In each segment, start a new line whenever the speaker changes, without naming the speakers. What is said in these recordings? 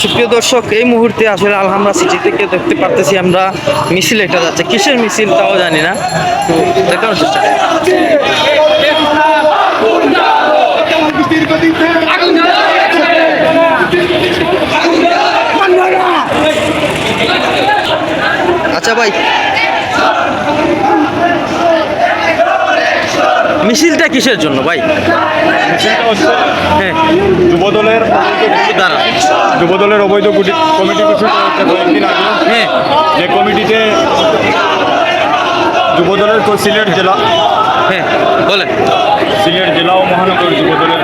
সুপ্রিয় দর্শক, এই মুহূর্তে আসলে আলহামরা সিটি থেকে দেখতে পারতেছি আমরা মিছিল একটা যাচ্ছে। কিসের মিছিল তাও জানি না, তো দেখানোর চেষ্টা করি। আচ্ছা ভাই, মিছিলটা কিসের জন্য ভাই?
মিছিলটা হচ্ছে
হ্যাঁ,
যুবদলের
দাঁড়া।
যুবদলের অবৈধ কমিটি ঘোষিত হচ্ছে কয়েকদিন আগে।
হ্যাঁ,
যে কমিটিতে যুবদলের সিলেট জেলা
হ্যাঁ বলেন।
সিলেট জেলা ও মহানগর যুবদলের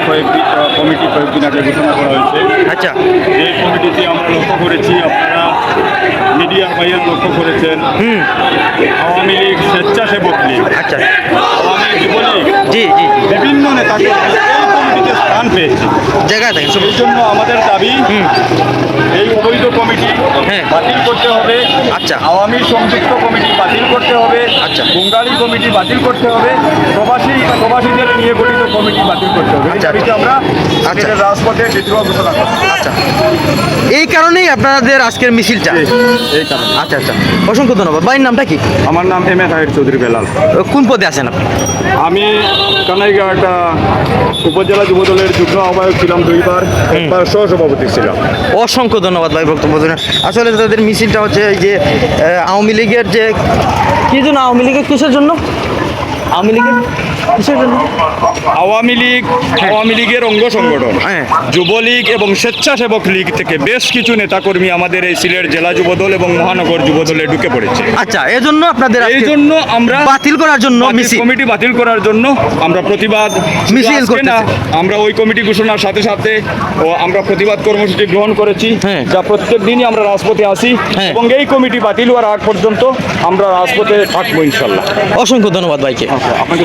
কমিটি কয়েকদিন আগে ঘোষণা করা হয়েছে।
আচ্ছা,
যে কমিটিতে আমরা লক্ষ্য করেছি, আপনারা মিডিয়ার ভাইয়ের লক্ষ্য করেছেন, আওয়ামী লীগ, স্বেচ্ছাসেবক লীগ,
আচ্ছা,
আওয়ামী যুবলীগ,
জি জি,
বিভিন্ন নেতাকে এই কমিটিতে স্থান পেয়েছে।
জায়গায় থাকেন সব।
এই জন্য আমাদের দাবি, এই অবৈধ কমিটি
হ্যাঁ।
বাতিল করতে হবে।
আচ্ছা।
আওয়ামী সংযুক্ত কমিটি বাতিল করতে হবে।
আচ্ছা।
বঙ্গালী কমিটি বাতিল করতে হবে। প্রবাসীদের নিয়ে গঠিত কমিটি বাতিল করতে হবে।
আচ্ছা।
এই আমরা
আচ্ছা।
রাজপথে বিদ্রোহ ঘোষণা করব।
আচ্ছা, এই কারণেই আপনাদের আজকের মিছিলটা।
এই কারণে
আচ্ছা আচ্ছা, অসংখ্য ধন্যবাদ। ভাইয়ের নামটা কি?
আমার নাম এম এ তাহের চৌধুরী বেলাল।
কোন পদে আছেন আপনি?
আমি কানাইঘাট উপজেলা যুবদলের যুগ্ম আহ্বায়ক ছিলাম 2 বার, একবার সহসভাপতি ছিলাম।
অসংখ্য ধন্যবাদ ভাই বক্তব্য দেওয়ার জন্য। আসলে তাদের মিছিলটা হচ্ছে এই যে আওয়ামী লীগের যে কি জন্য, আওয়ামী লীগের কিসের জন্য, আওয়ামী লীগের কিসের জন্য?
আওয়ামী লীগের অঙ্গ সংগঠন
হ্যাঁ।
যুবলীগ এবং স্বেচ্ছাসেবক লীগ থেকে বেশ কিছু নেতাকর্মী আমাদের এই সিলেট জেলা যুবদল এবং মহানগর যুবদলে ঢুকে পড়েছে।
আচ্ছা, এজন্য আপনাদের
এই
আজকে
জন্য আমরা
বাতিল করার জন্য মিছিল,
কমিটি বাতিল করার জন্য আমরা প্রতিবাদ
মিছিল
আজকে না,
করতেছি।
আমরা ওই কমিটি ঘোষণার সাথে সাথে আমরা প্রতিবাদ কর্মসূচি গ্রহণ করেছি।
হ্যাঁ।
যা প্রত্যেক দিনই আমরা রাজপথে আসি
হ্যাঁ।
এবং এই কমিটি বাতিল হওয়ার আগ পর্যন্ত আমরা রাজপথে থাকবো ইনশাল্লাহ।
অসংখ্য ধন্যবাদ ভাইকে।
আপনাকে